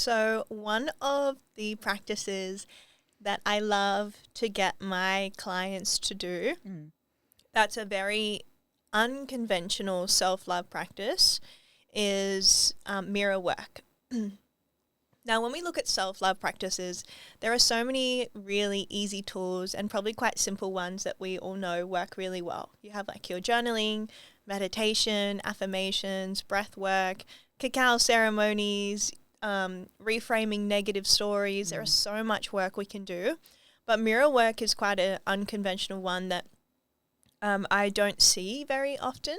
So one of the practices that I love to get my clients to do, that's a very unconventional self-love practice, is mirror work. Now, when we look at self-love practices, there are so many really easy tools and probably quite simple ones that we all know work really well. You have like your journaling, meditation, affirmations, breath work, cacao ceremonies, reframing negative stories. There is so much work we can do. But mirror work is quite an unconventional one that I don't see very often.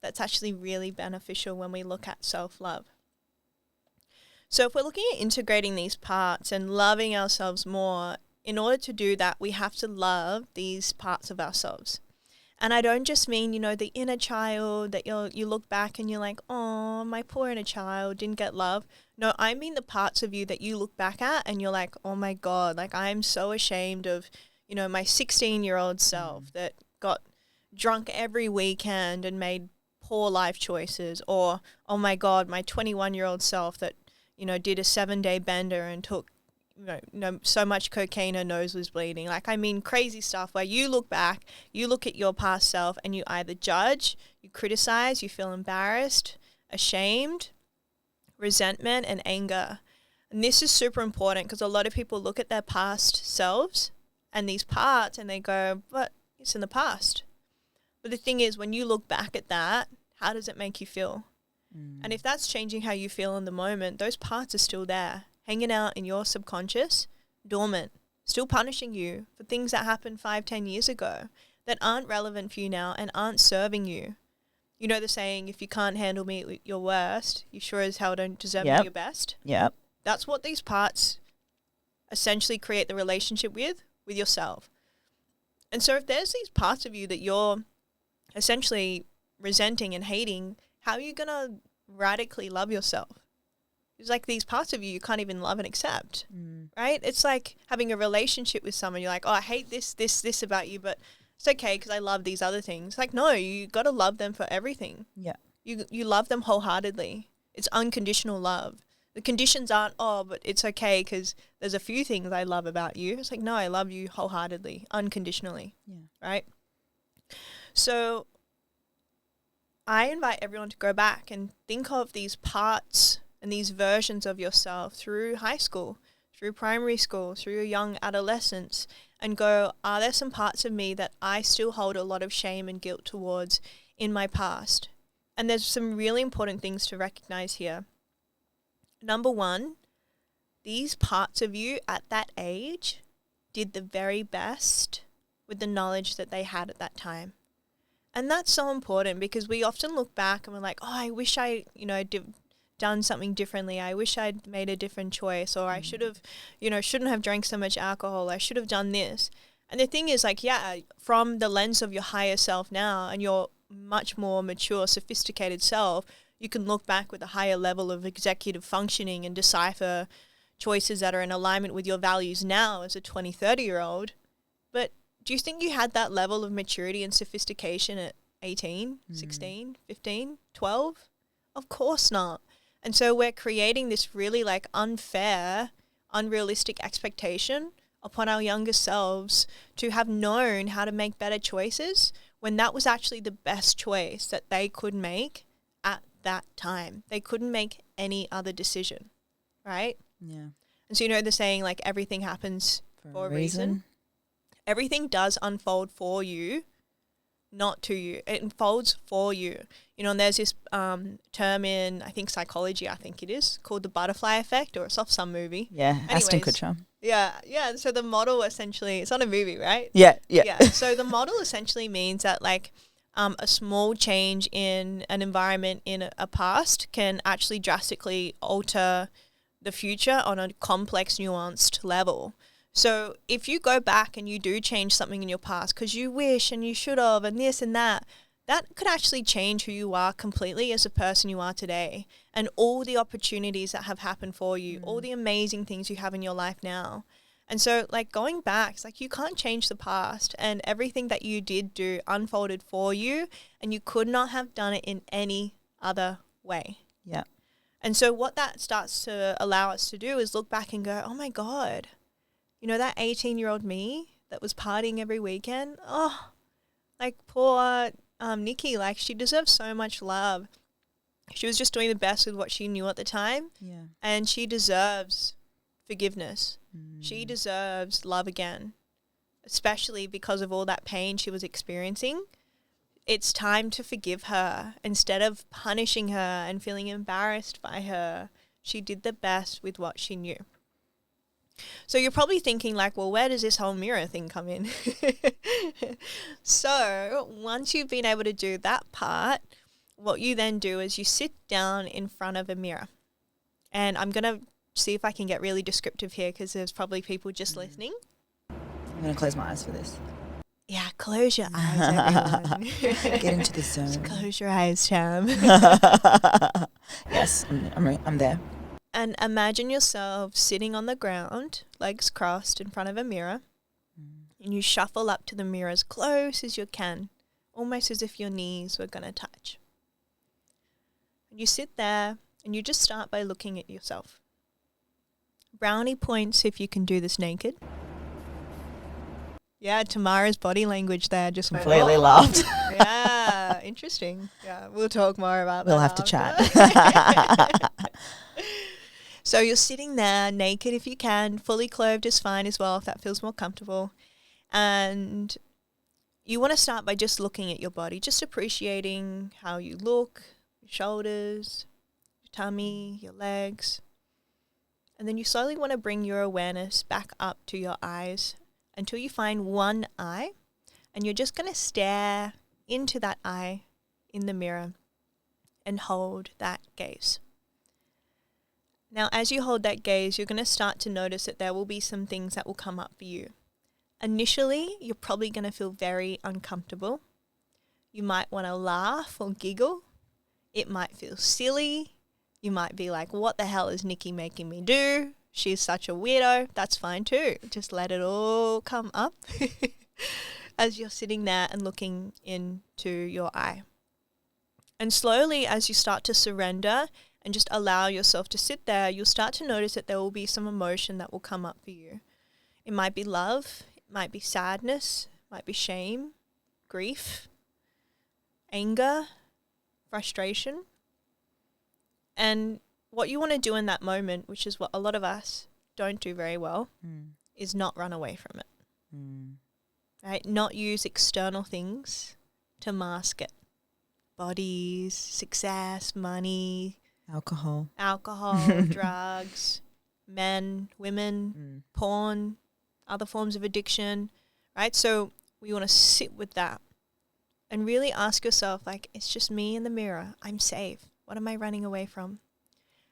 That's actually really beneficial when we look at self-love. So if we're looking at integrating these parts and loving ourselves more, in order to do that, we have to love these parts of ourselves. And I don't just mean, the inner child that you look back and you're like, oh, my poor inner child didn't get love. No, I mean the parts of you that you look back at and you're like, oh my God, like I'm so ashamed of, my 16-year-old self that got drunk every weekend and made poor life choices. Or, oh my God, my 21-year-old self that, did a 7-day bender and took so much cocaine her nose was bleeding. Like, I mean, crazy stuff where you look back, you look at your past self and you either judge, you criticize, you feel embarrassed, ashamed, resentment, and anger. And this is super important because a lot of people look at their past selves and these parts and they go, but it's in the past. But the thing is, when you look back at that, how does it make you feel? And if that's changing how you feel in the moment, those parts are still there, hanging out in your subconscious, dormant, still punishing you for things that happened 5-10 years ago that aren't relevant for you now and aren't serving you. You know the saying, if you can't handle me at your worst, you sure as hell don't deserve me at your best. Yep. That's what these parts essentially create the relationship with yourself. And so if there's these parts of you that you're essentially resenting and hating, how are you going to radically love yourself? It's like these parts of you can't even love and accept, right? It's like having a relationship with someone. You're like, oh, I hate this about you, but it's okay because I love these other things. Like, no, you got to love them for everything. Yeah. You love them wholeheartedly. It's unconditional love. The conditions aren't, oh, but it's okay because there's a few things I love about you. It's like, no, I love you wholeheartedly, unconditionally, right? So I invite everyone to go back and think of these parts and these versions of yourself through high school, through primary school, through your young adolescence, and go, are there some parts of me that I still hold a lot of shame and guilt towards in my past? And there's some really important things to recognize here. Number one, these parts of you at that age did the very best with the knowledge that they had at that time. And that's so important because we often look back and we're like, oh, I wish I, done something differently. I wish I'd made a different choice, or I should have, shouldn't have drank so much alcohol. I should have done this. And the thing is, like, from the lens of your higher self now and your much more mature, sophisticated self, you can look back with a higher level of executive functioning and decipher choices that are in alignment with your values now as a 20, 30-year-old. But do you think you had that level of maturity and sophistication at 18, 16, 15, 12? Of course not. And so we're creating this really unfair, unrealistic expectation upon our younger selves to have known how to make better choices when that was actually the best choice that they could make at that time. They couldn't make any other decision, right? Yeah. And so the saying, everything happens for a reason. Everything does unfold for you, not to you. It unfolds for you. And there's this term in, I think, psychology, it is, called the butterfly effect, or it's off some movie. Yeah, Ashton Kutcher. Yeah. So the model essentially, it's not a movie, right? Yeah. So the model essentially means that a small change in an environment in a past can actually drastically alter the future on a complex, nuanced level. So if you go back and you do change something in your past because you wish and you should have and this and that could actually change who you are completely as a person you are today, and all the opportunities that have happened for you, all the amazing things you have in your life now. And so going back, it's you can't change the past, and everything that you did do unfolded for you, and you could not have done it in any other way. Yeah. And so what that starts to allow us to do is look back and go, oh my God, you know, that 18-year-old me that was partying every weekend, oh, like poor Nikki, like she deserves so much love. She was just doing the best with what she knew at the time. Yeah. And she deserves forgiveness. She deserves love again, especially because of all that pain she was experiencing. It's time to forgive her. Instead of punishing her and feeling embarrassed by her, she did the best with what she knew. So you're probably thinking like, well, where does this whole mirror thing come in? So once you've been able to do that part, what you then do is you sit down in front of a mirror. And I'm going to see if I can get really descriptive here because there's probably people just listening. I'm going to close my eyes for this. Yeah, close your eyes, everyone. Get into the zone. Just close your eyes, Cham. Yes, I'm there. And imagine yourself sitting on the ground, legs crossed in front of a mirror. And you shuffle up to the mirror as close as you can, almost as if your knees were going to touch. And you sit there and you just start by looking at yourself. Brownie points if you can do this naked. Yeah, Tamara's body language there just completely laughed. Yeah, interesting. Yeah, we'll talk more about that. We'll have to chat. So you're sitting there naked if you can. Fully clothed is fine as well if that feels more comfortable. And you want to start by just looking at your body, just appreciating how you look, your shoulders, your tummy, your legs. And then you slowly want to bring your awareness back up to your eyes until you find one eye, and you're just going to stare into that eye in the mirror and hold that gaze. Now, as you hold that gaze, you're going to start to notice that there will be some things that will come up for you. Initially, you're probably going to feel very uncomfortable. You might want to laugh or giggle. It might feel silly. You might be like, what the hell is Nikki making me do? She's such a weirdo. That's fine too. Just let it all come up as you're sitting there and looking into your eye. And slowly, as you start to surrender and just allow yourself to sit there, you'll start to notice that there will be some emotion that will come up for you. It might be love, it might be sadness, it might be shame, grief, anger, frustration. And what you want to do in that moment, which is what a lot of us don't do very well, is not run away from it. Right? Not use external things to mask it. Bodies, success, money, alcohol, drugs, men, women, porn, other forms of addiction, right? So we want to sit with that and really ask yourself, like, it's just me in the mirror. I'm safe. What am I running away from?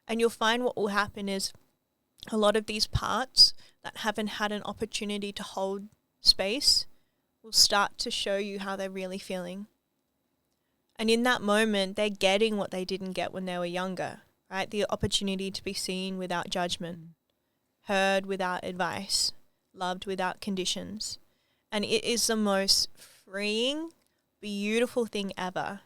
And you'll find what will happen is a lot of these parts that haven't had an opportunity to hold space will start to show you how they're really feeling. And in that moment, they're getting what they didn't get when they were younger, right? The opportunity to be seen without judgment, heard without advice, loved without conditions. And it is the most freeing, beautiful thing ever.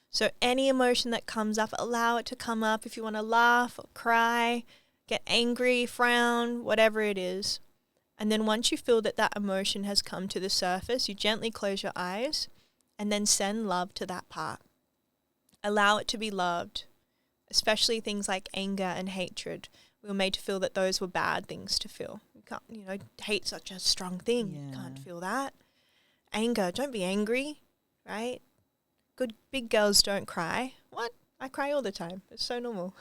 So any emotion that comes up, allow it to come up. If you want to laugh or cry, get angry, frown, whatever it is. And then once you feel that that emotion has come to the surface, you gently close your eyes and then send love to that part. Allow it to be loved, especially things like anger and hatred. We were made to feel that those were bad things to feel. You can't, hate's such a strong thing. Yeah. You can't feel that. Anger, don't be angry, right? Good big girls don't cry. What? I cry all the time. It's so normal.